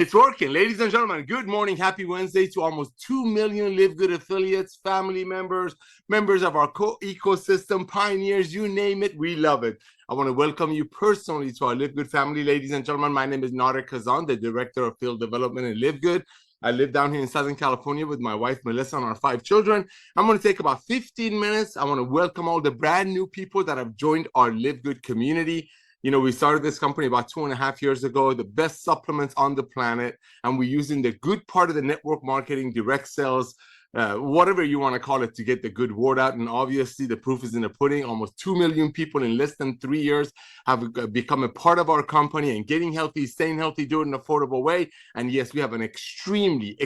It's working. Ladies and gentlemen, good morning. Happy Wednesday to almost 2 million LiveGood affiliates, family members, members of our ecosystem, pioneers, you name it, we love it. I want to welcome you personally to our LiveGood family. Ladies and gentlemen, my name is Nauder, Khazan, the Director of Field Development at LiveGood. I live down here in Southern California with my wife, Melissa, and our 5 children. I'm going to take about 15 minutes. I want to welcome all the brand new people that have joined our LiveGood community. You know, we started this company about 2.5 years ago, the best supplements on the planet, and we're using the good part of the network marketing, direct sales, whatever you want to call it, to get the good word out. And obviously, the proof is in the pudding. Almost 2 million people in less than 3 years have become a part of our company and getting healthy, staying healthy, doing it in an affordable way. And yes, we have an extremely,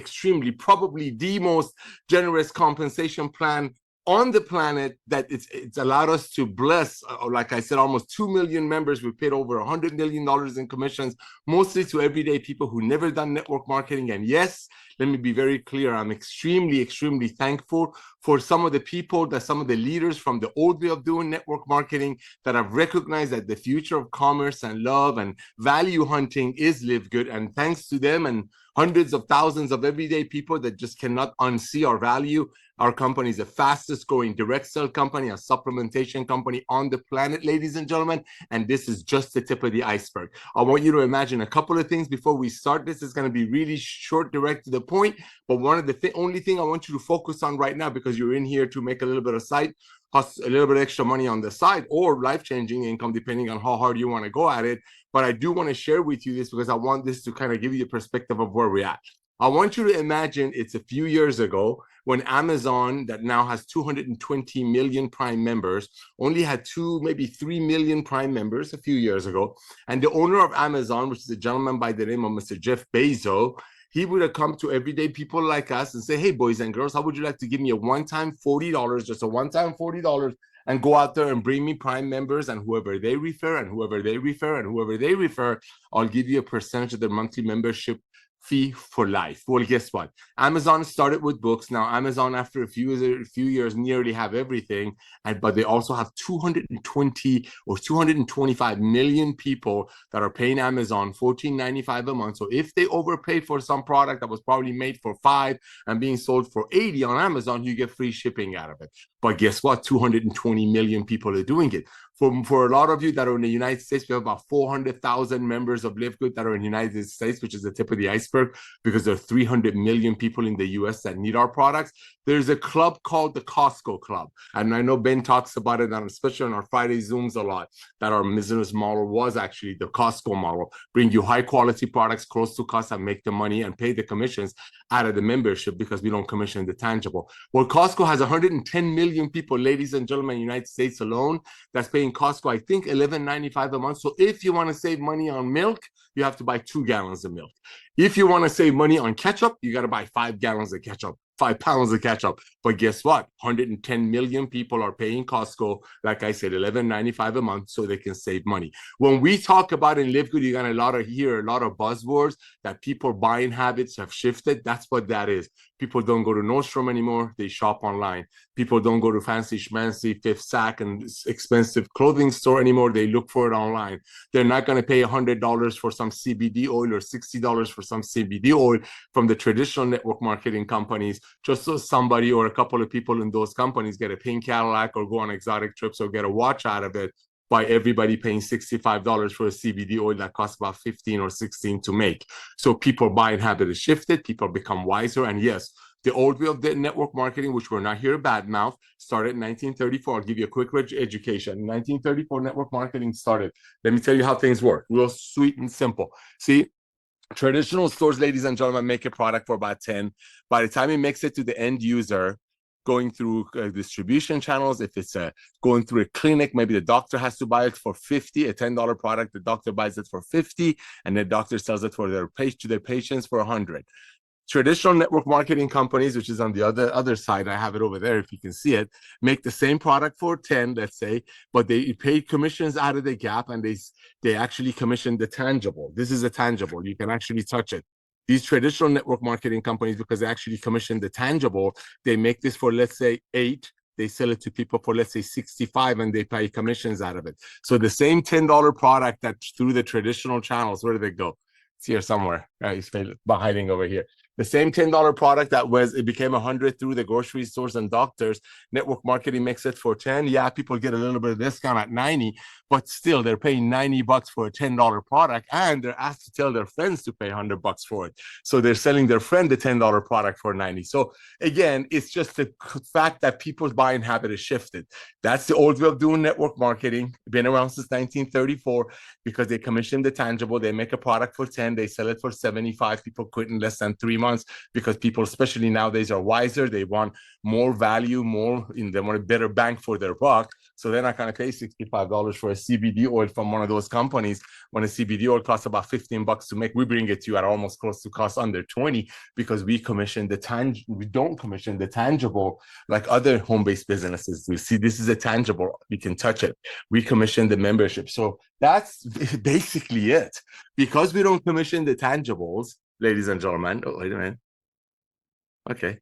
probably the most generous compensation plan on the planet that it's allowed us to bless, like I said, almost 2 million members. We paid over $100 million in commissions, mostly to everyday people who never done network marketing. And yes, let me be very clear, I'm extremely thankful for some of the people, some of the leaders from the old way of doing network marketing that have recognized that the future of commerce and love and value hunting is LiveGood. And thanks to them and hundreds of thousands of everyday people that just cannot unsee our value, our company is the fastest growing direct sell company, a supplementation company on the planet, ladies and gentlemen. And this is just the tip of the iceberg. I want you to imagine a couple of things before we start. This is going to be really short, direct to the point. But one of the only thing I want you to focus on right now, because you're in here to make a little bit of side, plus a little bit extra money on the side, or life-changing income, depending on how hard you want to go at it. But I do want to share with you this because I want this to kind of give you the perspective of where we're at. I want you to imagine it's a few years ago when Amazon, that now has 220 million Prime members, only had 2, maybe 3 million Prime members a few years ago. And the owner of Amazon, which is a gentleman by the name of Mr. Jeff Bezos, he would have come to everyday people like us and say, hey, boys and girls, how would you like to give me a one-time $40, just a one-time $40, and go out there and bring me Prime members, and whoever they refer and whoever they refer and whoever they refer, I'll give you a percentage of their monthly membership fee for life. Well, guess what? Amazon started with books. Now, Amazon, after a few years, nearly have everything, but they also have 220 or 225 million people that are paying Amazon $14.95 a month. So if they overpay for some product that was probably made for $5 and being sold for $80 on Amazon, you get free shipping out of it. But guess what? 220 million people are doing it. For a lot of you that are in the United States, we have about 400,000 members of LiveGood that are in the United States, which is the tip of the iceberg because there are 300 million people in the US that need our products. There's a club called the Costco Club. And I know Ben talks about it, and especially on our Friday Zooms a lot, that our business model was actually the Costco model. Bring you high quality products close to cost and make the money and pay the commissions out of the membership because we don't commission the tangible. Well, Costco has 110 million people, ladies and gentlemen, in the United States alone, that's paying Costco, I think, $11.95 a month. So if you want to save money on milk, you have to buy 2 gallons of milk. If you want to save money on ketchup, you got to buy 5 gallons of ketchup, 5 pounds of ketchup. But guess what? 110 million people are paying Costco, like I said, $11.95 a month so they can save money. When we talk about in LiveGood, you're going to hear a lot of buzzwords that people buying habits have shifted. That's what that is. People don't go to Nordstrom anymore. They shop online. People don't go to fancy schmancy Fifth Sack and expensive clothing store anymore. They look for it online. They're not going to pay $100 for some CBD oil or $60 for some CBD oil from the traditional network marketing companies, just so somebody or a couple of people in those companies get a pink Cadillac or go on exotic trips or get a watch out of it, by everybody paying $65 for a CBD oil that costs about $15 or $16 to make. So people buying habit has shifted, people become wiser. And yes, the old way of the network marketing, which we're not here to badmouth, started in 1934. I'll give you a quick education. In 1934, network marketing started. Let me tell you how things work. Real sweet and simple. See, traditional stores, ladies and gentlemen, make a product for about 10. By the time it makes it to the end user, going through distribution channels, if it's going through a clinic, maybe the doctor has to buy it for $50, a $10 product, the doctor buys it for $50, and the doctor sells it for their patients for $100. Traditional network marketing companies, which is on the other side, I have it over there if you can see it, make the same product for 10, let's say, but they pay commissions out of the gap, and they actually commission the tangible. This is a tangible. You can actually touch it. These traditional network marketing companies, because they actually commission the tangible, they make this for, let's say, 8. They sell it to people for, let's say, 65, and they pay commissions out of it. So the same $10 product that through the traditional channels, where do they go? It's here somewhere. He's hiding over here. The same $10 product it became 100 through the grocery stores and doctors. Network marketing makes it for 10. Yeah, people get a little bit of discount at 90, but still they're paying $90 for a $10 product, and they're asked to tell their friends to pay $100 for it. So they're selling their friend the $10 product for 90. So again, it's just the fact that people's buying habit has shifted. That's the old way of doing network marketing. Been around since 1934 because they commission the tangible. They make a product for 10, they sell it for 75. People quit in less than 3 months because people, especially nowadays, are wiser. They want more value, they want a better bang for their buck. So they're not going to pay $65 for a CBD oil from one of those companies when a CBD oil costs about $15 to make. We bring it to you at almost close to cost under 20 because we don't commission the tangible like other home-based businesses. We see this is a tangible, you can touch it. We commission the membership. So that's basically it. Because we don't commission the tangibles, ladies and gentlemen. Oh, wait a minute. Okay.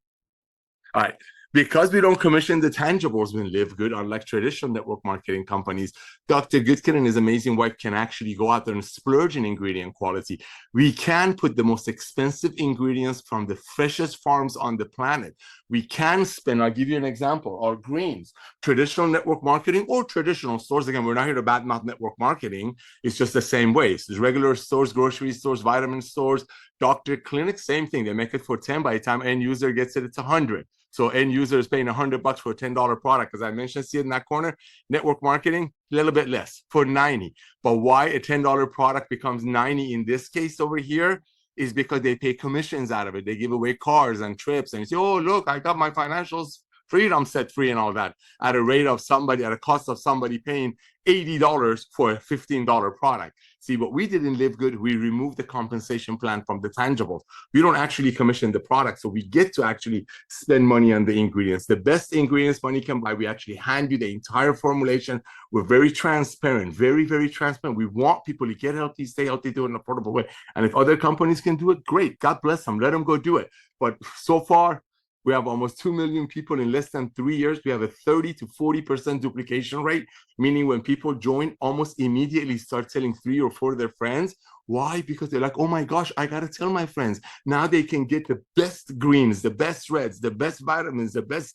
All right. Because we don't commission the tangibles with LiveGood, unlike traditional network marketing companies, Dr. Goodkin and his amazing wife can actually go out there and splurge in ingredient quality. We can put the most expensive ingredients from the freshest farms on the planet. We can spend, I'll give you an example, our greens, traditional network marketing or traditional stores. Again, we're not here to badmouth network marketing. It's just the same way. So there's regular stores, grocery stores, vitamin stores, doctor clinics, same thing. They make it for 10. By the time end user gets it, it's 100. So end user is paying $100 for a $10 product. As I mentioned, see it in that corner, network marketing, a little bit less for 90. But why a $10 product becomes 90 in this case over here is because they pay commissions out of it. They give away cars and trips and you say, oh, look, I got my financials freedom set free and all that at a cost of somebody paying $80 for a $15 product. See, what we did in LiveGood, we removed the compensation plan from the tangibles. We don't actually commission the product, so we get to actually spend money on the ingredients. The best ingredients money can buy, we actually hand you the entire formulation. We're very transparent, very, very transparent. We want people to get healthy, stay healthy, do it in an affordable way. And if other companies can do it, great. God bless them. Let them go do it. But so far, we have almost 2 million people in less than 3 years. We have a 30 to 40% duplication rate, meaning when people join, almost immediately start telling 3 or 4 of their friends. Why? Because they're like, oh my gosh, I got to tell my friends. Now they can get the best greens, the best reds, the best vitamins, the best,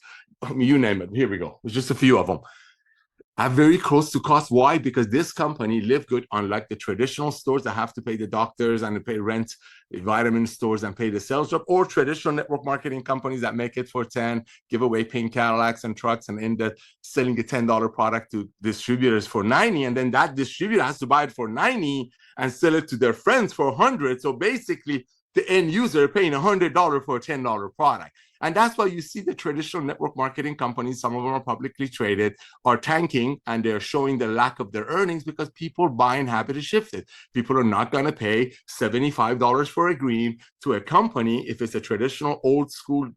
you name it. Here we go. There's just a few of them. Are very close to cost. Why? Because this company, LiveGood, unlike the traditional stores that have to pay the doctors and pay rent, vitamin stores and pay the sales rep, or traditional network marketing companies that make it for 10, give away pink Cadillacs and trucks and end up selling a $10 product to distributors for 90, and then that distributor has to buy it for 90 and sell it to their friends for 100. So basically, the end user paying $100 for a $10 product. And that's why you see the traditional network marketing companies, some of them are publicly traded, are tanking, and they're showing the lack of their earnings because people buying habit has shifted. People are not going to pay $75 for a green to a company if it's a traditional old school,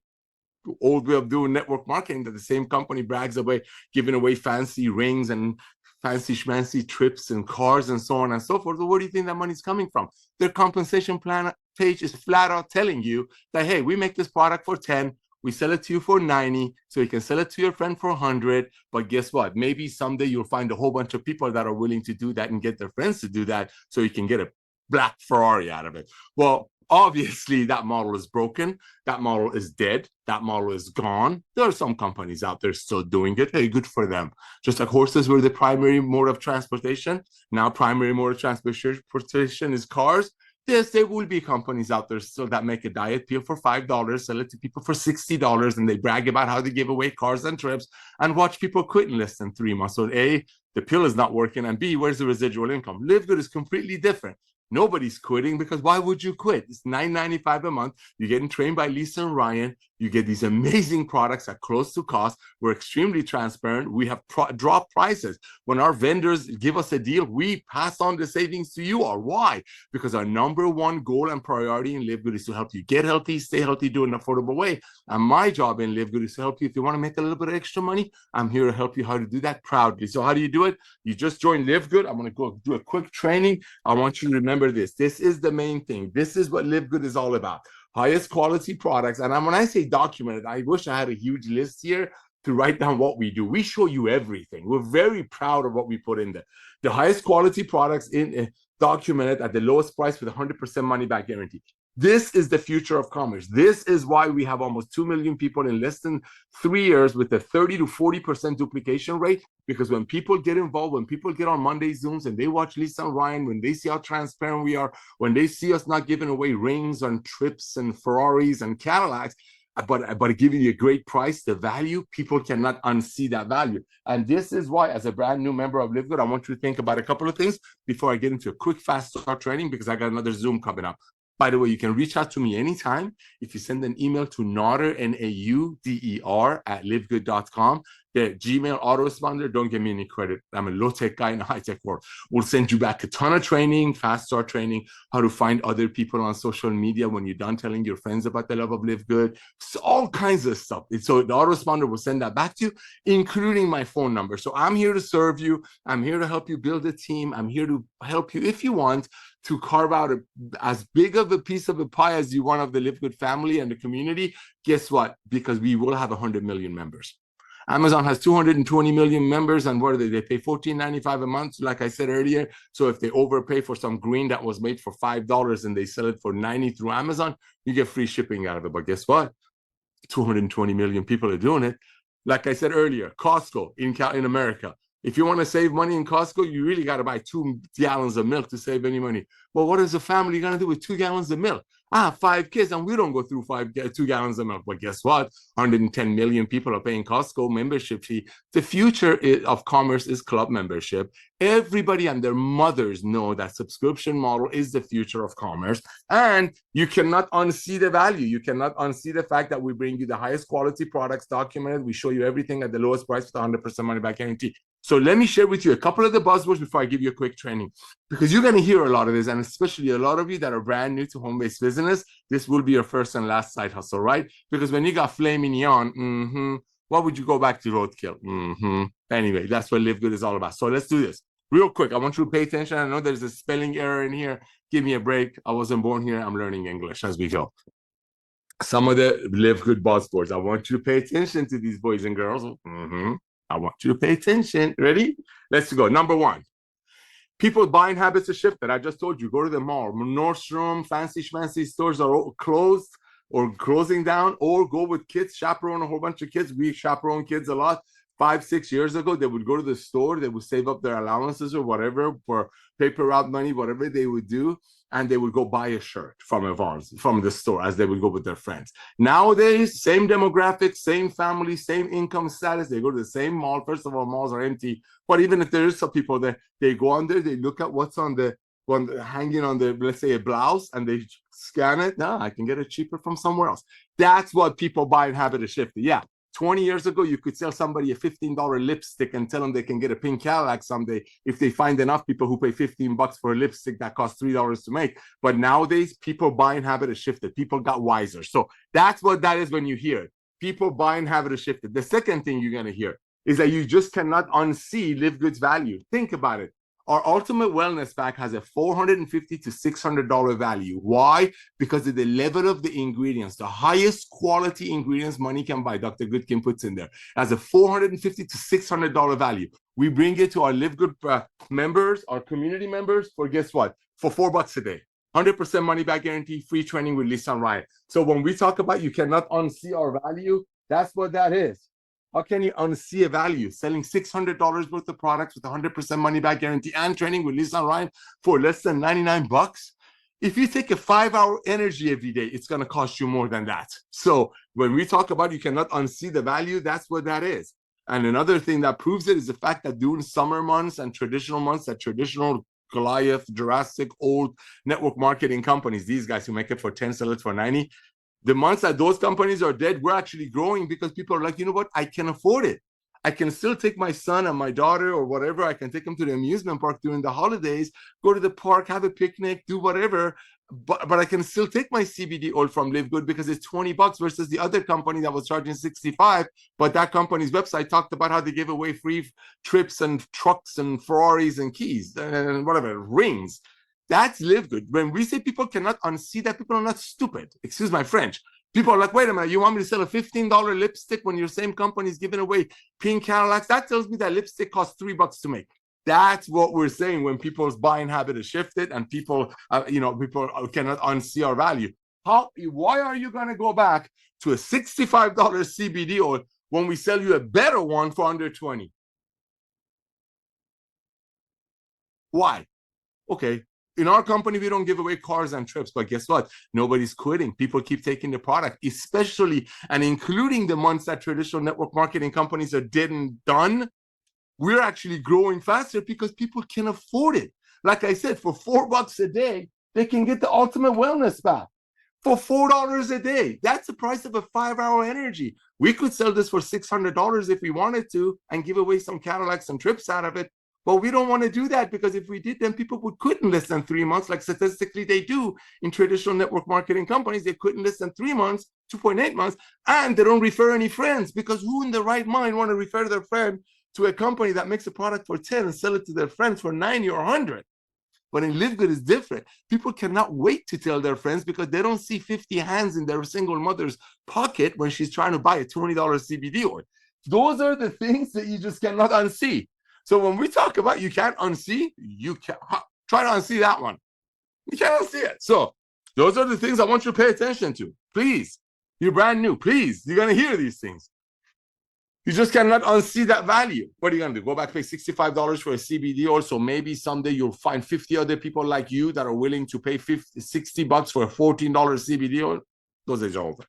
old way of doing network marketing that the same company brags away, giving away fancy rings and fancy schmancy trips and cars and so on and so forth. So where do you think that money's coming from? Their compensation plan page is flat out telling you that, hey, we make this product for 10, we sell it to you for 90, so you can sell it to your friend for 100. But guess what? Maybe someday you'll find a whole bunch of people that are willing to do that and get their friends to do that, so you can get a black Ferrari out of it. Well, obviously that model is broken. That model is dead. That model is gone. There are some companies out there still doing it. Hey, good for them. Just like horses were the primary mode of transportation, now primary mode of transportation is cars. Yes, there will be companies out there still that make a diet pill for $5, sell it to people for $60, and they brag about how they give away cars and trips and watch people quit in less than 3 months. So A, the pill is not working, and B, where's the residual income? LiveGood is completely different. Nobody's quitting, because why would you quit? It's $9.95 a month. You're getting trained by Lisa and Ryan. You get these amazing products at close to cost. We're extremely transparent. We have drop prices. When our vendors give us a deal, we pass on the savings to you. Or why? Because our number one goal and priority in LiveGood is to help you get healthy, stay healthy, do it in an affordable way. And my job in LiveGood is to help you. If you want to make a little bit of extra money, I'm here to help you how to do that proudly. So how do you do it? You just join LiveGood. I'm going to go do a quick training. I want you to remember this. This is the main thing. This is what LiveGood is all about. Highest quality products. And when I say documented, I wish I had a huge list here to write down what we do. We show you everything. We're very proud of what we put in there. The highest quality products in documented at the lowest price with 100% money back guarantee. This is the future of commerce. This is why we have almost 2 million people in less than 3 years with a 30 to 40% duplication rate. Because when people get involved, when people get on Monday Zooms and they watch Lisa and Ryan, when they see how transparent we are, when they see us not giving away rings and trips and Ferraris and Cadillacs, but giving you a great price, the value, people cannot unsee that value. And this is why, as a brand new member of LiveGood, I want you to think about a couple of things before I get into a quick, fast start training, because I got another Zoom coming up. By the way, you can reach out to me anytime. If you send an email to Nauder, Nauder, at livegood.com, the Gmail autoresponder, don't give me any credit. I'm a low-tech guy in a high-tech world. We'll send you back a ton of training, fast start training, how to find other people on social media when you're done telling your friends about the love of LiveGood. So all kinds of stuff. So the autoresponder will send that back to you, including my phone number. So I'm here to serve you. I'm here to help you build a team. I'm here to help you, if you want, to carve out as big of a piece of a pie as you want of the LiveGood family and the community. Guess what? Because we will have 100 million members. Amazon has 220 million members, and what are they? They pay $14.95 a month, like I said earlier. So if they overpay for some green that was made for $5 and they sell it for $90 through Amazon, you get free shipping out of it. But guess what? 220 million people are doing it. Like I said earlier, Costco in America. If you want to save money in Costco, you really got to buy 2 gallons of milk to save any money. Well, what is a family going to do with 2 gallons of milk? 5 kids, and we don't go through 2 gallons of milk. But guess what? 110 million people are paying Costco membership fee. The future of commerce is club membership. Everybody and their mothers know that subscription model is the future of commerce. And you cannot unsee the value. You cannot unsee the fact that we bring you the highest quality products documented. We show you everything at the lowest price with 100% money back guarantee. So let me share with you a couple of the buzzwords before I give you a quick training, because you're going to hear a lot of this, and especially a lot of you that are brand new to home-based business, this will be your first and last side hustle, right? Because when you got filet mignon, what would you go back to roadkill? Anyway, that's what LiveGood is all about. So let's do this real quick. I want you to pay attention. I know there's a spelling error in here. Give me a break. I wasn't born here. I'm learning English as we go. Some of the LiveGood buzzwords. I want you to pay attention to these boys and girls. I want you to pay attention. Ready? Let's go. Number one, people's buying habits have shifted. I just told you, go to the mall. Nordstrom, fancy schmancy stores are closed or closing down, or go with kids, chaperone a whole bunch of kids. We chaperone kids a lot. 5, 6 years ago, they would go to the store, they would save up their allowances or whatever for paper route money, whatever they would do, and they would go buy a shirt from the store as they would go with their friends. Nowadays, same demographics, same family, same income status. They go to the same mall. First of all, malls are empty. But even if there is some people there, they go on there, they look at what's on the one hanging on the, let's say, a blouse, and they scan it. No, I can get it cheaper from somewhere else. That's what people buying habit has shifted. Yeah. 20 years ago, you could sell somebody a $15 lipstick and tell them they can get a pink Cadillac someday if they find enough people who pay $15 for a lipstick that costs $3 to make. But nowadays, people buying habit has shifted. People got wiser. So that's what that is when you hear it. People buying habit has shifted. The second thing you're going to hear is that you just cannot unsee LiveGood's value. Think about it. Our Ultimate Wellness Pack has a $450 to $600 value. Why? Because of the level of the ingredients, the highest quality ingredients money can buy. Dr. Goodkin puts in there as a $450 to $600 value. We bring it to our LiveGood members, our community members, for guess what? For $4 a day. 100% money back guarantee, free training with Lisa and Ryan. So when we talk about you cannot unsee our value, that's what that is. How can you unsee a value? Selling $600 worth of products with 100% money back guarantee and training with Lisa and Ryan for less than $99. If you take a 5-hour energy every day, it's going to cost you more than that. So when we talk about you cannot unsee the value, that's what that is. And another thing that proves it is the fact that during summer months and traditional months, that traditional Goliath, Jurassic, old network marketing companies, these guys who make it for 10, sell it for 90, the months that those companies are dead, we're actually growing because people are like, you know what? I can afford it. I can still take my son and my daughter or whatever. I can take them to the amusement park during the holidays, go to the park, have a picnic, do whatever. But I can still take my CBD oil from LiveGood because it's $20 versus the other company that was charging $65. But that company's website talked about how they give away free trips and trucks and Ferraris and keys and whatever, rings. That's LiveGood. When we say people cannot unsee that, people are not stupid. Excuse my French. People are like, wait a minute, you want me to sell a $15 lipstick when your same company is giving away pink Cadillacs? That tells me that lipstick costs $3 to make. That's what we're saying when people's buying habit has shifted and people, people cannot unsee our value. Why are you going to go back to a $65 CBD oil when we sell you a better one for under 20? Why? Okay. In our company, we don't give away cars and trips, but guess what? Nobody's quitting. People keep taking the product, especially and including the months that traditional network marketing companies are dead and done. We're actually growing faster because people can afford it. Like I said, for $4 a day, they can get the ultimate wellness bath for $4 a day. That's the price of a 5-hour energy. We could sell this for $600 if we wanted to and give away some Cadillacs and trips out of it. But we don't want to do that because if we did, then people would quit in less than 3 months, like statistically they do in traditional network marketing companies. They quit in less than 3 months, 2.8 months, and they don't refer any friends because who in the right mind want to refer their friend to a company that makes a product for 10 and sell it to their friends for 90 or 100? But in LiveGood is different. People cannot wait to tell their friends because they don't see 50 hands in their single mother's pocket when she's trying to buy a $20 CBD oil. Those are the things that you just cannot unsee. So when we talk about you can't unsee, you can try to unsee that one. You can't unsee it. So those are the things I want you to pay attention to. Please, you're brand new. Please, you're going to hear these things. You just cannot unsee that value. What are you going to do? Go back, pay $65 for a CBD oil. So maybe someday you'll find 50 other people like you that are willing to pay $60 for a $14 CBD oil. Those days are over.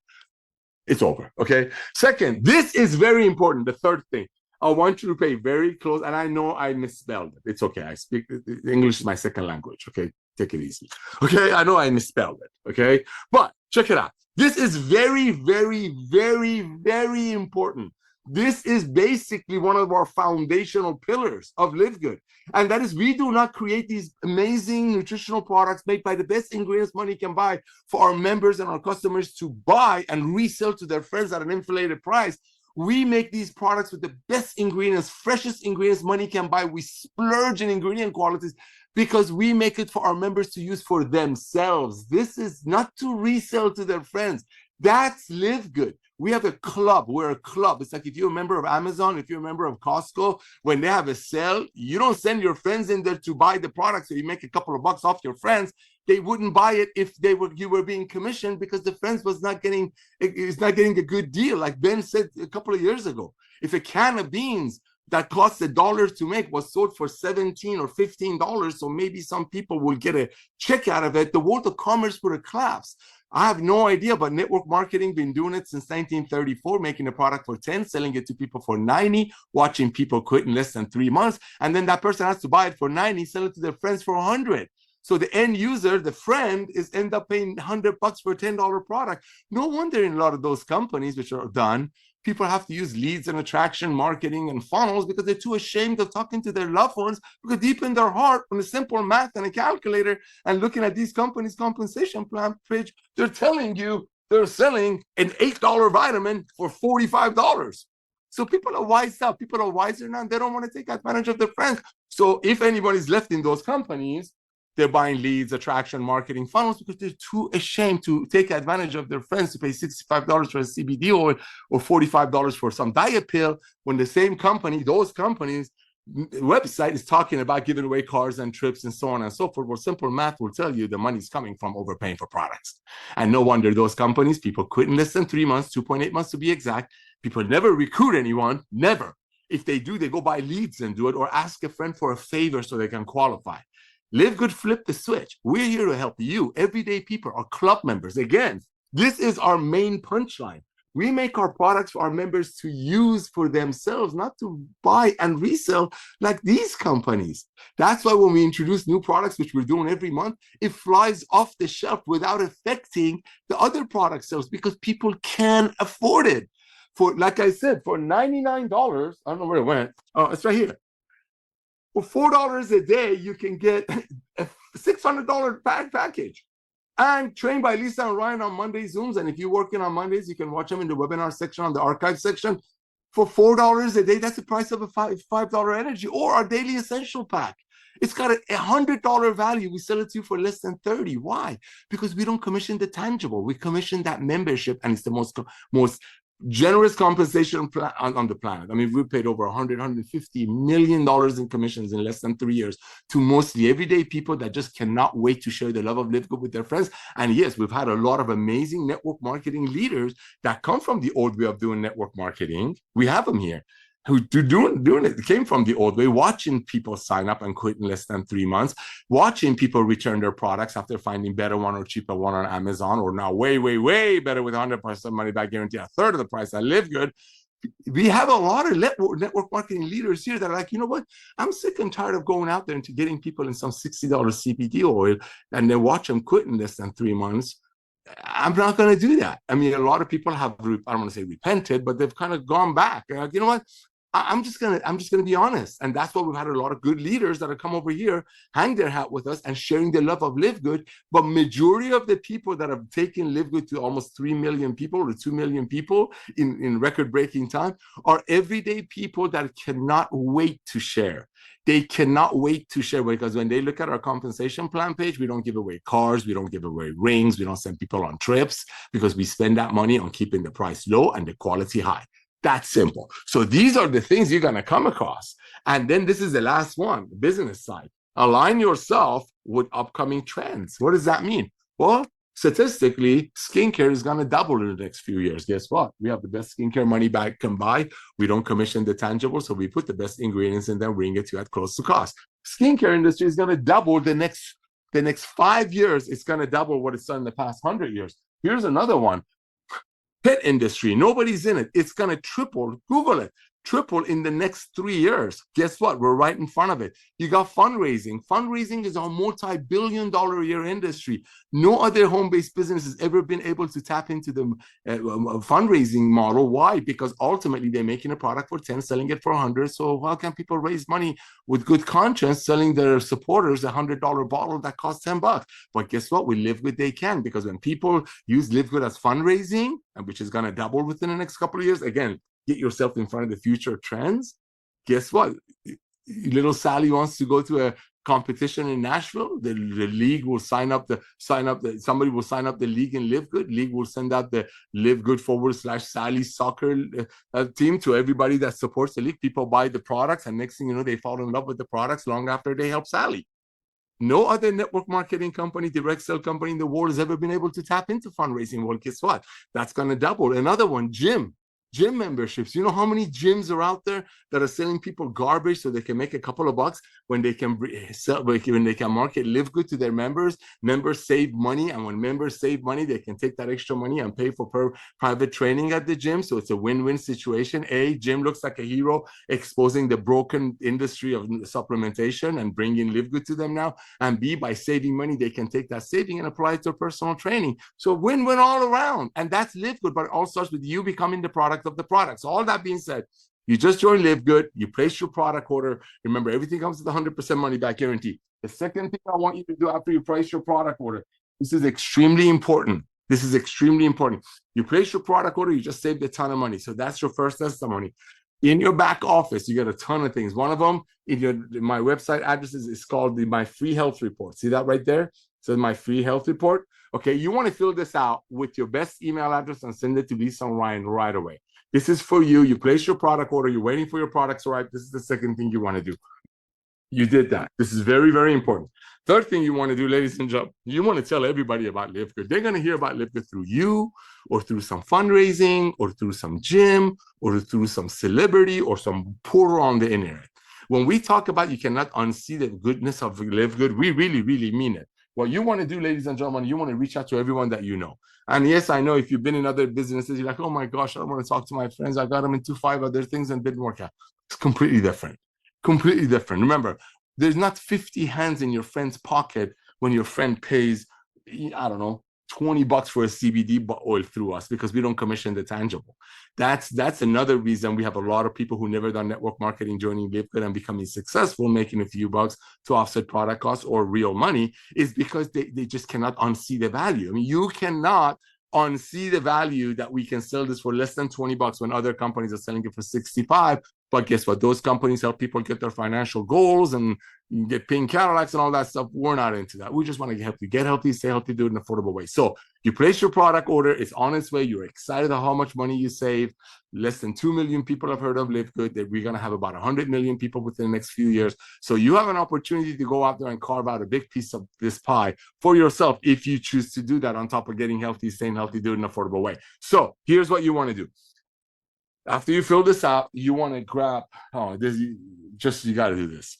It's over. Okay. Second, this is very important. The third thing, I want you to pay very close. And I know I misspelled it. It's okay. I speak English is my second language. Okay. Take it easy. Okay. I know I misspelled it. Okay. But check it out. This is very, very, very, very important. This is basically one of our foundational pillars of LiveGood. And that is we do not create these amazing nutritional products made by the best ingredients money can buy for our members and our customers to buy and resell to their friends at an inflated price. We make these products with the best ingredients, freshest ingredients money can buy. We splurge in ingredient qualities because we make it for our members to use for themselves. This is not to resell to their friends. That's LiveGood. We have a club. We're a club. It's like if you're a member of Amazon, if you're a member of Costco, when they have a sale, you don't send your friends in there to buy the product so you make a couple of bucks off your friends. They wouldn't buy it if you were being commissioned because the friends is not getting a good deal. Like Ben said a couple of years ago, if a can of beans that costs $1 to make was sold for $17 or $15, so maybe some people will get a check out of it, the world of commerce would have collapsed. I have no idea, but network marketing been doing it since 1934, making a product for 10, selling it to people for 90, watching people quit in less than 3 months, and then that person has to buy it for 90, sell it to their friends for 100. So the end user, the friend, is end up paying $100 for a $10 product. No wonder in a lot of those companies which are done, people have to use leads and attraction marketing and funnels because they're too ashamed of talking to their loved ones because deep in their heart, on a simple math and a calculator and looking at these companies' compensation plan page, they're telling you they're selling an $8 vitamin for $45. So people are wised up. People are wiser now. They don't want to take advantage of their friends. So if anybody's left in those companies, they're buying leads, attraction, marketing funnels because they're too ashamed to take advantage of their friends to pay $65 for a CBD oil or $45 for some diet pill when the same company, those companies, website is talking about giving away cars and trips and so on and so forth. Well, simple math will tell you the money's coming from overpaying for products. And no wonder those companies, people quit in less than 3 months, 2.8 months to be exact. People never recruit anyone, never. If they do, they go buy leads and do it or ask a friend for a favor so they can qualify. LiveGood flip the switch. We're here to help you, everyday people, our club members. Again, this is our main punchline. We make our products for our members to use for themselves, not to buy and resell like these companies. That's why when we introduce new products, which we're doing every month, it flies off the shelf without affecting the other product sales because people can afford it. For, like I said, for $99, I don't know where it went. Oh, it's right here. For $4 a day, you can get a $600 package. And trained by Lisa and Ryan on Monday Zooms. And if you're working on Mondays, you can watch them in the webinar section, on the archive section. For $4 a day, that's the price of a $5 energy or our daily essential pack. It's got a $100 value. We sell it to you for less than 30. Why? Because we don't commission the tangible. We commission that membership, and it's the most generous compensation on the planet. I mean, we paid over $150 million in commissions in less than 3 years to mostly everyday people that just cannot wait to share the love of LiveGood with their friends. And yes, we've had a lot of amazing network marketing leaders that come from the old way of doing network marketing. We have them here who doing it came from the old way, watching people sign up and quit in less than 3 months, watching people return their products after finding better one or cheaper one on Amazon, or now way better with 100% money back guarantee, a third of the price at LiveGood. We have a lot of network marketing leaders here that are like, you know what? I'm sick and tired of going out there and getting people in some $60 CBD oil and then watch them quit in less than 3 months. I'm not going to do that. I mean, a lot of people have, I don't want to say repented, but they've kind of gone back. They're like, you know what? I'm just gonna be honest, and that's why we've had a lot of good leaders that have come over here, hang their hat with us, and sharing the love of LiveGood. But majority of the people that have taken LiveGood to almost 3 million people or 2 million people in record-breaking time are everyday people that cannot wait to share. They cannot wait to share, because when they look at our compensation plan page, we don't give away cars, we don't give away rings, we don't send people on trips, because we spend that money on keeping the price low and the quality high. That's simple. So these are the things you're going to come across. And then this is the last one, the business side. Align yourself with upcoming trends. What does that mean? Well, statistically, skincare is going to double in the next few years. Guess what? We have the best skincare money back can buy. We don't commission the tangible, so we put the best ingredients in there, bring it to you at close to cost. Skincare industry is going to double the next 5 years. It's going to double what it's done in the past 100 years. Here's another one. Pet industry, nobody's in it. It's going to triple. Google it. Triple in the next 3 years. Guess what? We're right in front of it. You got fundraising. Fundraising is a multi-billion-dollar a year industry. No other home-based business has ever been able to tap into the fundraising model. Why? Because ultimately they're making a product for 10, selling it for 100. So how can people raise money with good conscience selling their supporters a $100 bottle that costs $10? But guess what? With LiveGood, they can, because when people use LiveGood as fundraising, and which is going to double within the next couple of years, again, get yourself in front of the future trends. Guess what? Little Sally wants to go to a competition in Nashville. The league will somebody will sign up the league in LiveGood. League will send out the LiveGood /Sally soccer team to everybody that supports the league. People buy the products, and next thing you know, they fall in love with the products long after they help Sally. No other network marketing company, direct sell company in the world has ever been able to tap into fundraising. Well, guess what? That's going to double. Another one, gym memberships. You know how many gyms are out there that are selling people garbage so they can make a couple of bucks when they can market LiveGood to their members. Members save money, and when members save money, they can take that extra money and pay for private training at the gym. So it's a win-win situation. A, gym looks like a hero, exposing the broken industry of supplementation and bringing LiveGood to them now. And B, by saving money, they can take that saving and apply it to personal training. So win-win all around. And that's LiveGood, but it all starts with you becoming the product of the product. So all that being said, you just joined LiveGood, you place your product order. Remember, everything comes with 100% money back guarantee. The second thing I want you to do after you place your product order, this is extremely important. This is extremely important. You place your product order, you just saved a ton of money. So that's your first testimony. In your back office, you get a ton of things. One of them, my website address is called my free health report. See that right there? So my free health report. Okay, you want to fill this out with your best email address and send it to Lisa and Ryan right away. This is for you. You place your product order. You're waiting for your products to arrive. This is the second thing you want to do. You did that. This is very, very important. Third thing you want to do, ladies and gentlemen, you want to tell everybody about LiveGood. They're going to hear about LiveGood through you, or through some fundraising, or through some gym, or through some celebrity, or some portal on the internet. When we talk about you cannot unsee the goodness of LiveGood, we really, really mean it. What you want to do, ladies and gentlemen, you want to reach out to everyone that you know. And yes, I know if you've been in other businesses, you're like, oh my gosh, I don't want to talk to my friends. I got them into 5 other things and didn't work out. It's completely different. Completely different. Remember, there's not 50 hands in your friend's pocket when your friend pays, I don't know, $20 for a CBD oil through us, because we don't commission the tangible. That's another reason we have a lot of people who never done network marketing joining LiveGood and becoming successful, making a few bucks to offset product costs or real money, is because they just cannot unsee the value. I mean, you cannot unsee the value that we can sell this for less than $20 when other companies are selling it for 65. But guess what? Those companies help people get their financial goals and get pink Cadillacs and all that stuff. We're not into that. We just want to help you get healthy, stay healthy, do it in an affordable way. So you place your product order. It's on its way. You're excited about how much money you save. Less than 2 million people have heard of LiveGood. That we're going to have about 100 million people within the next few years. So you have an opportunity to go out there and carve out a big piece of this pie for yourself if you choose to do that, on top of getting healthy, staying healthy, do it in an affordable way. So here's what you want to do. After you fill this out, you want to grab, you got to do this.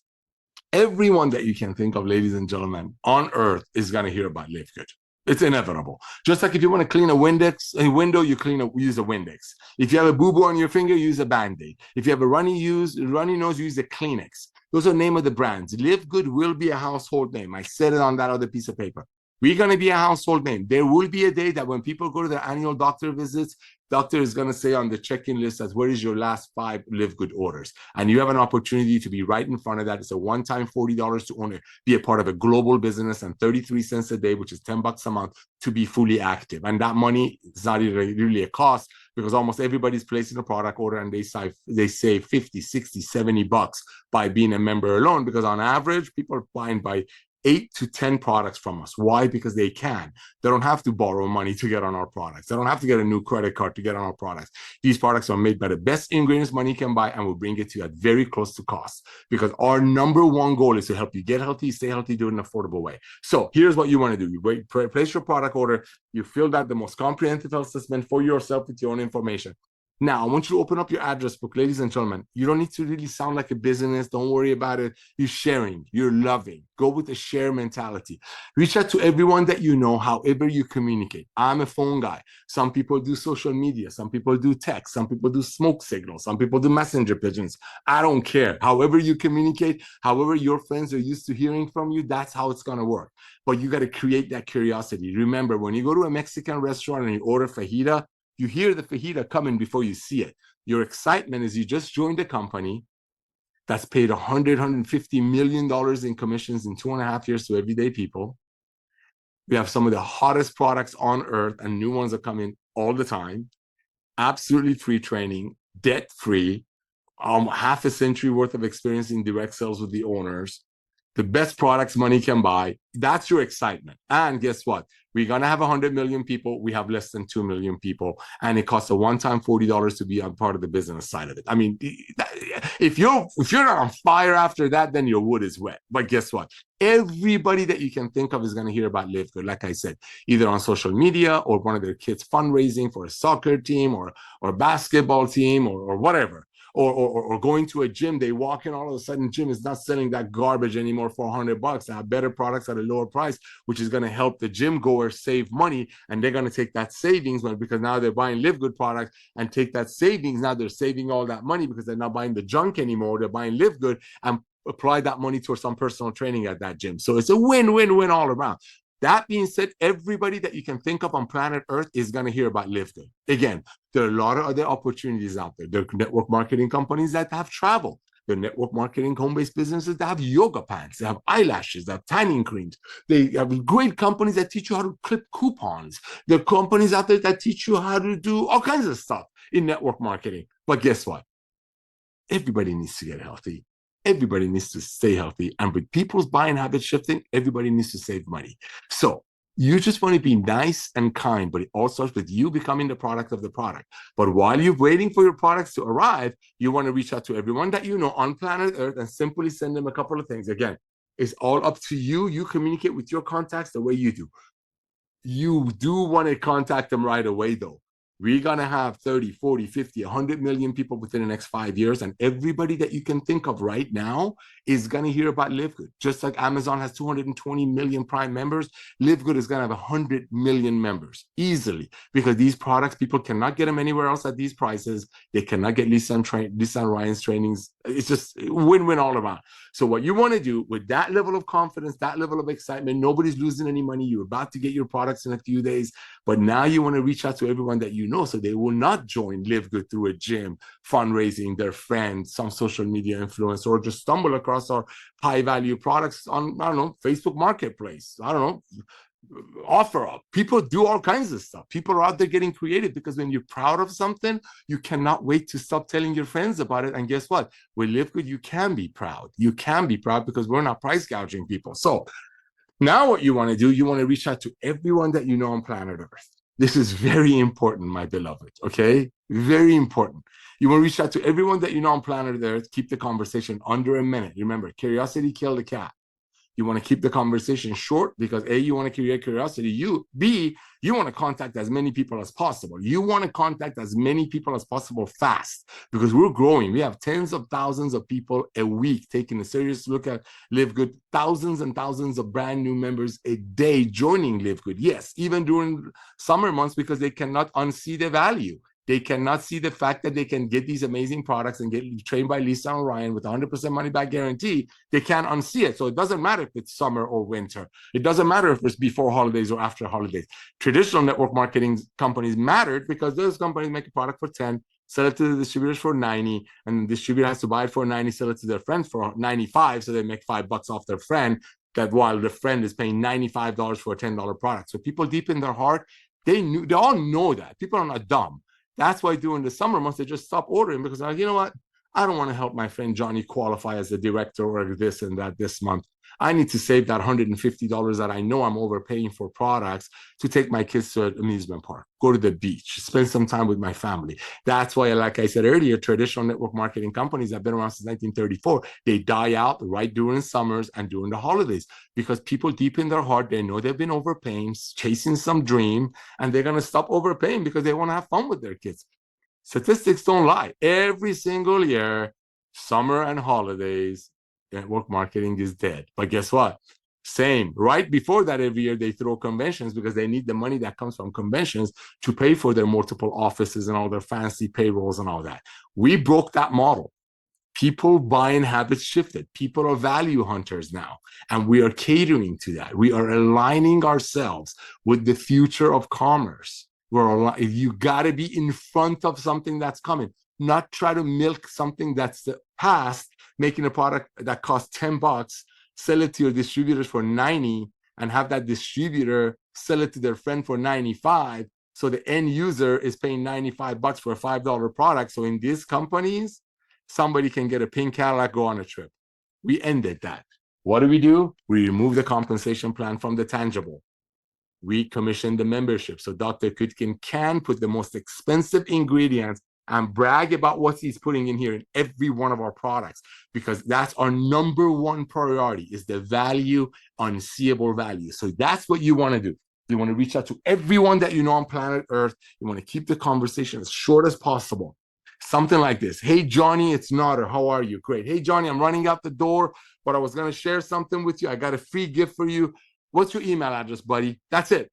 Everyone that you can think of, ladies and gentlemen, on earth is going to hear about LiveGood. It's inevitable. Just like if you want to clean a window, you use a Windex. If you have a boo-boo on your finger, use a Band-Aid. If you have a runny nose, use a Kleenex. Those are the name of the brands. LiveGood will be a household name. I said it on that other piece of paper. We're going to be a household name. There will be a day that when people go to their annual doctor visits, doctor is going to say on the check-in list as where is your last 5 LiveGood orders, and you have an opportunity to be right in front of that. It's a one-time $40 to own it, be a part of a global business, and 33 cents a day, which is $10 a month, to be fully active. And that money is not really a cost, because almost everybody's placing a product order and they save 50, 60, 70 bucks by being a member alone, because on average people are buying by 8 to 10 products from us. Why? Because they can. They don't have to borrow money to get on our products. They don't have to get a new credit card to get on our products. These products are made by the best ingredients money can buy, and we'll bring it to you at very close to cost, because our number one goal is to help you get healthy, stay healthy, do it in an affordable way. So here's what you want to do. You place your product order, you fill out the most comprehensive health assessment for yourself with your own information. Now, I want you to open up your address book, ladies and gentlemen. You don't need to really sound like a business. Don't worry about it. You're sharing. You're loving. Go with the share mentality. Reach out to everyone that you know, however you communicate. I'm a phone guy. Some people do social media. Some people do text. Some people do smoke signals. Some people do messenger pigeons. I don't care. However you communicate, however your friends are used to hearing from you, that's how it's going to work. But you got to create that curiosity. Remember, when you go to a Mexican restaurant and you order fajita, you hear the fajita coming before you see it. Your excitement is you just joined a company that's paid $150 million in commissions in 2.5 years to everyday people. We have some of the hottest products on earth, and new ones are coming all the time. Absolutely free training, debt-free, half a century worth of experience in direct sales with the owners. The best products money can buy. That's your excitement. And guess what? We're going to have 100 million people. We have less than 2 million people. And it costs a one-time $40 to be a part of the business side of it. I mean, if you're not on fire after that, then your wood is wet. But guess what? Everybody that you can think of is going to hear about LiveGood, like I said, either on social media or one of their kids fundraising for a soccer team or basketball team or whatever. Or going to a gym, they walk in, all of a sudden gym is not selling that garbage anymore for $100. They have better products at a lower price, which is going to help the gym goers save money. And they're going to take that savings, because now they're buying LiveGood products, and take that savings. Now they're saving all that money because they're not buying the junk anymore. They're buying LiveGood and apply that money towards some personal training at that gym. So it's a win-win-win all around. That being said, everybody that you can think of on planet Earth is going to hear about LiveGood. Again, there are a lot of other opportunities out there. There are network marketing companies that have travel. There are network marketing home-based businesses that have yoga pants, they have eyelashes, they have tanning creams. They have great companies that teach you how to clip coupons. There are companies out there that teach you how to do all kinds of stuff in network marketing. But guess what? Everybody needs to get healthy. Everybody needs to stay healthy. And with people's buying habits shifting, everybody needs to save money. So you just want to be nice and kind, but it all starts with you becoming the product of the product. But while you're waiting for your products to arrive, you want to reach out to everyone that you know on planet Earth and simply send them a couple of things. Again, it's all up to you. You communicate with your contacts the way you do. You do want to contact them right away, though. We're going to have 30, 40, 50, 100 million people within the next 5 years. And everybody that you can think of right now is going to hear about LiveGood. Just like Amazon has 220 million Prime members, LiveGood is going to have 100 million members easily, because these products, people cannot get them anywhere else at these prices. They cannot get Lisa and Ryan's trainings. It's just win-win all around. So what you want to do with that level of confidence, that level of excitement, nobody's losing any money. You're about to get your products in a few days, but now you want to reach out to everyone that you know, so they will not join LiveGood through a gym, fundraising, their friends, some social media influencer, or just stumble across our high value products on, I don't know, Facebook Marketplace. I don't know, offer up. People do all kinds of stuff. People are out there getting creative because when you're proud of something, you cannot wait to stop telling your friends about it. And guess what? With LiveGood, you can be proud. You can be proud because we're not price gouging people. So now what you want to do, you want to reach out to everyone that you know on planet Earth. This is very important, my beloved, okay? Very important. You want to reach out to everyone that you know on planet Earth. Keep the conversation under a minute. Remember, curiosity killed the cat. You want to keep the conversation short because A, you want to create curiosity. B, you want to contact as many people as possible. You want to contact as many people as possible fast because we're growing. We have tens of thousands of people a week taking a serious look at LiveGood, thousands and thousands of brand new members a day joining LiveGood. Yes, even during summer months because they cannot unsee the value. They cannot see the fact that they can get these amazing products and get trained by Lisa and Ryan with 100% money back guarantee. They can't unsee it. So it doesn't matter if it's summer or winter. It doesn't matter if it's before holidays or after holidays. Traditional network marketing companies mattered because those companies make a product for 10, sell it to the distributors for 90, and the distributor has to buy it for 90, sell it to their friends for 95, so they make $5 off their friend, that while the friend is paying $95 for a $10 product. So people deep in their heart, they all know that. People are not dumb. That's why during the summer months, they just stop ordering because they're like, you know what? I don't want to help my friend Johnny qualify as a director or this and that this month. I need to save that $150 that I know I'm overpaying for products to take my kids to an amusement park, go to the beach, spend some time with my family. That's why, like I said earlier, traditional network marketing companies have been around since 1934. They die out right during summers and during the holidays because people deep in their heart, they know they've been overpaying, chasing some dream, and they're going to stop overpaying because they want to have fun with their kids. Statistics don't lie. Every single year, summer and holidays, network marketing is dead. But guess what? Same. Right before that, every year they throw conventions because they need the money that comes from conventions to pay for their multiple offices and all their fancy payrolls and all that. We broke that model. People buying habits shifted. People are value hunters now, and we are catering to that. We are aligning ourselves with the future of commerce. You got to be in front of something that's coming, not try to milk something that's the past, making a product that costs $10, sell it to your distributors for 90, and have that distributor sell it to their friend for 95. So the end user is paying $95 for a $5 product. So in these companies, somebody can get a pink Cadillac, go on a trip. We ended that. What do? We remove the compensation plan from the tangible. We commission the membership. So Dr. Kutkin can put the most expensive ingredients and brag about what he's putting in here in every one of our products, because that's our number one priority, is the value, unseeable value. So that's what you want to do. You want to reach out to everyone that you know on planet Earth. You want to keep the conversation as short as possible. Something like this. Hey, Johnny, it's Nauder. How are you? Great. Hey, Johnny, I'm running out the door, but I was going to share something with you. I got a free gift for you. What's your email address, buddy? That's it.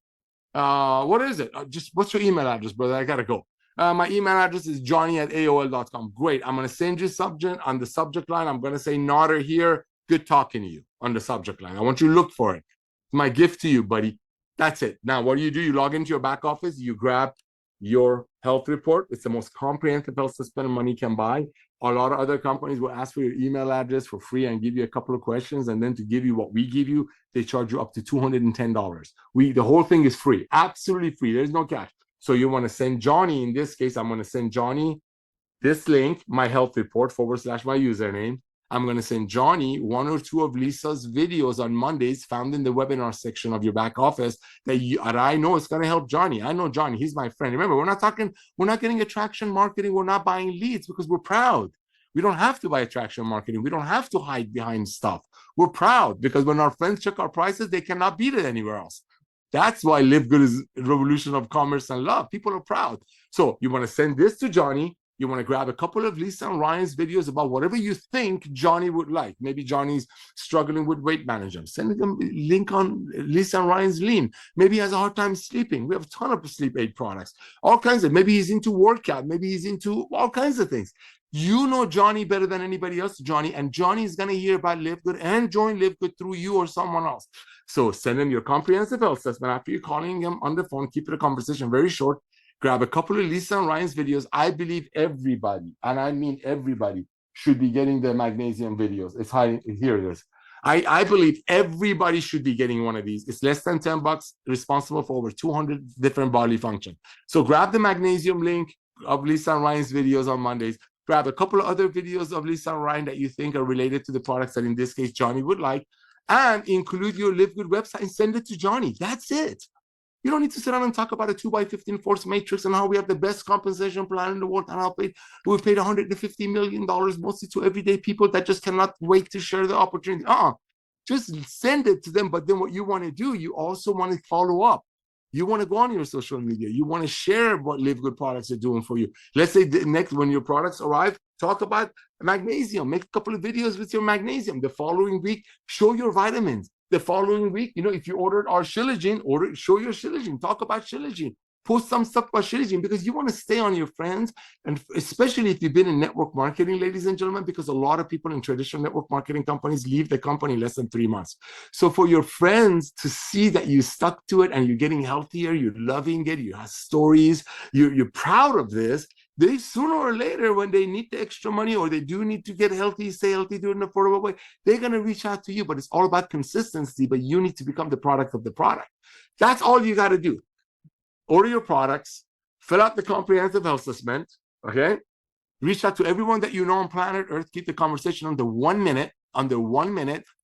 What is it? Just what's your email address, brother? I got to go. My email address is johnny@aol.com. Great. I'm going to send you something on the subject line. I'm going to say Nauder here. Good talking to you on the subject line. I want you to look for it. It's my gift to you, buddy. That's it. Now, what do? You log into your back office. You grab your health report. It's the most comprehensive health system money can buy. A lot of other companies will ask for your email address for free and give you a couple of questions. And then to give you what we give you, they charge you up to $210. The whole thing is free, absolutely free. There's no catch. So you want to send Johnny, in this case, I'm going to send Johnny this link, my health report / my username. I'm going to send Johnny one or two of Lisa's videos on Mondays found in the webinar section of your back office that I know it's going to help Johnny. I know Johnny. He's my friend. Remember, we're not getting attraction marketing. We're not buying leads because we're proud. We don't have to buy attraction marketing. We don't have to hide behind stuff. We're proud because when our friends check our prices, they cannot beat it anywhere else. That's why LiveGood is a revolution of commerce and love. People are proud. So you want to send this to Johnny. You want to grab a couple of Lisa and Ryan's videos about whatever you think Johnny would like. Maybe Johnny's struggling with weight management. Send them a link on Lisa and Ryan's Lean. Maybe he has a hard time sleeping. We have a ton of sleep aid products. All kinds of, maybe he's into workout. Maybe he's into all kinds of things. You know Johnny better than anybody else, Johnny, and Johnny is going to hear about LiveGood and join LiveGood through you or someone else. So send him your comprehensive health assessment. After you're calling him on the phone, keep the conversation very short. Grab a couple of Lisa and Ryan's videos. I believe everybody, and I mean everybody, should be getting the magnesium videos. It's high. Here it is. I believe everybody should be getting one of these. It's less than $10, responsible for over 200 different bodily functions. So grab the magnesium link of Lisa and Ryan's videos on Mondays. Grab a couple of other videos of Lisa and Ryan that you think are related to the products that in this case Johnny would like, and include your LiveGood website and send it to Johnny. That's it. You don't need to sit down and talk about a 2x15 force matrix and how we have the best compensation plan in the world. And we've paid $150 million mostly to everyday people that just cannot wait to share the opportunity. Just send it to them. But then what you want to do, you also want to follow up. You want to go on your social media. You want to share what LiveGood products are doing for you. Let's say next, when your products arrive, talk about magnesium. Make a couple of videos with your magnesium. The following week, show your vitamins. The following week, if you ordered our Shilajit, show your Shilajit. Talk about Shilajit. Post some stuff about Shilajit because you want to stay on your friends, and especially if you've been in network marketing, ladies and gentlemen, because a lot of people in traditional network marketing companies leave the company less than 3 months. So for your friends to see that you stuck to it and you're getting healthier, you're loving it, you have stories, you're proud of this, they sooner or later, when they need the extra money or they do need to get healthy, stay healthy, do it in an affordable way, they're going to reach out to you. But it's all about consistency, but you need to become the product of the product. That's all you got to do. Order your products, fill out the comprehensive health assessment, okay? Reach out to everyone that you know on planet Earth. Keep the conversation under 1 minute,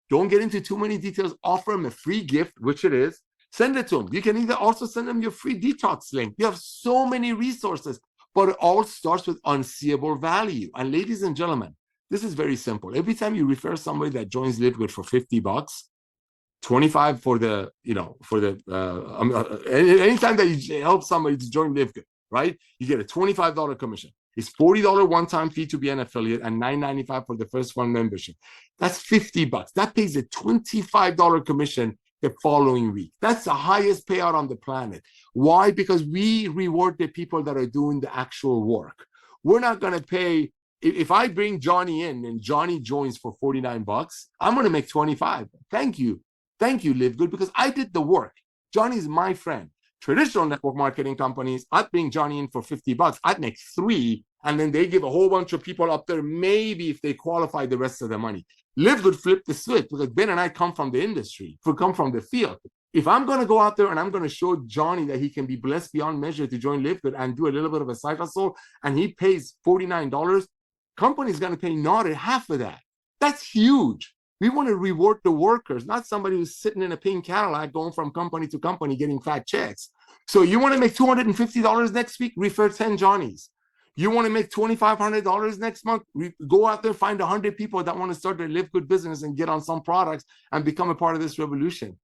Don't get into too many details. Offer them a free gift, which it is. Send it to them. You can either also send them your free detox link. You have so many resources. But it all starts with unseeable value. And ladies and gentlemen, this is very simple. Every time you refer somebody that joins LiveGood for $50, 25 for the, anytime that you help somebody to join LiveGood, right? You get a $25 commission. It's $40 one-time fee to be an affiliate and $9.95 for the first one membership. That's $50. That pays a $25 commission the following week. That's the highest payout on the planet. Why? Because we reward the people that are doing the actual work. We're not going to pay. If I bring Johnny in and Johnny joins for $49, I'm going to make 25. Thank you, LiveGood, because I did the work. Johnny's my friend. Traditional network marketing companies, I'd bring Johnny in for $50. I'd make 3, and then they give a whole bunch of people up there, maybe if they qualify the rest of the money. LiveGood flipped the switch because Ben and I come from the industry, come from the field. If I'm going to go out there and I'm going to show Johnny that he can be blessed beyond measure to join LiveGood and do a little bit of a side hustle, and he pays $49, company's going to pay Nauder half of that. That's huge. We want to reward the workers, not somebody who's sitting in a pink Cadillac going from company to company getting fat checks. So you want to make $250 next week? Refer 10 Johnnies. You want to make $2,500 next month? Go out there, find 100 people that want to start their LiveGood business and get on some products and become a part of this revolution.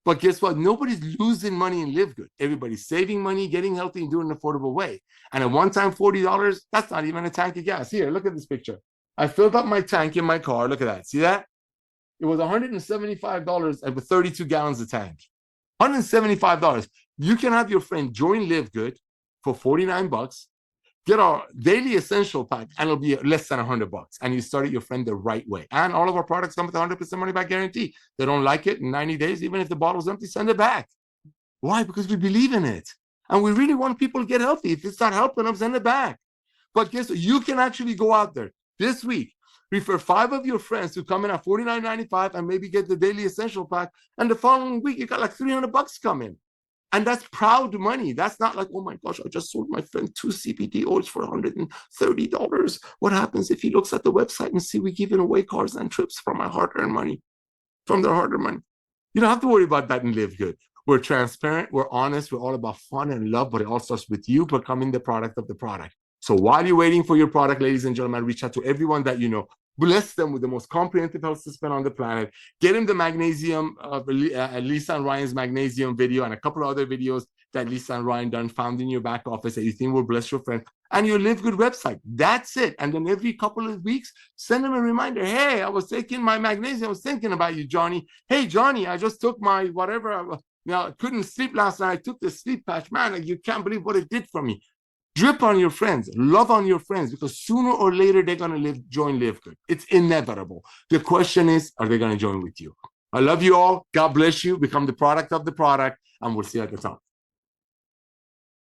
But guess what? Nobody's losing money in LiveGood. Everybody's saving money, getting healthy, and doing an affordable way. And at one time, $40, that's not even a tank of gas. Here, look at this picture. I filled up my tank in my car. Look at that. See that? It was $175 and with 32 gallons of tank. $175. You can have your friend join LiveGood for $49, get our daily essential pack, and it'll be less than $100. And you started your friend the right way. And all of our products come with 100% money back guarantee. They don't like it in 90 days, even if the bottle's empty, send it back. Why? Because we believe in it. And we really want people to get healthy. If it's not helping them, send it back. But guess what? You can actually go out there this week, refer 5 of your friends to come in at $49.95 and maybe get the daily essential pack. And the following week, you got like $300 come in. And that's proud money. That's not like, oh my gosh, I just sold my friend 2 CBD oils for $130. What happens if he looks at the website and see we giving away cars and trips from my hard-earned money, from their hard-earned money? You don't have to worry about that in LiveGood. We're transparent, we're honest, we're all about fun and love, but it all starts with you becoming the product of the product. So while you're waiting for your product, ladies and gentlemen, reach out to everyone that you know. Bless them with the most comprehensive health system on the planet. Get them the magnesium, Lisa and Ryan's magnesium video and a couple of other videos that Lisa and Ryan done found in your back office that you think will bless your friend, and your LiveGood website. That's it. And then every couple of weeks, send them a reminder. Hey, I was taking my magnesium. I was thinking about you, Johnny. Hey, Johnny, I just took my whatever. I couldn't sleep last night. I took the sleep patch. Man, you can't believe what it did for me. Drip on your friends, love on your friends, because sooner or later they're going to join LiveGood. It's inevitable. The question is, are they going to join with you? I love you all. God bless you. Become the product of the product, and we'll see you at the top.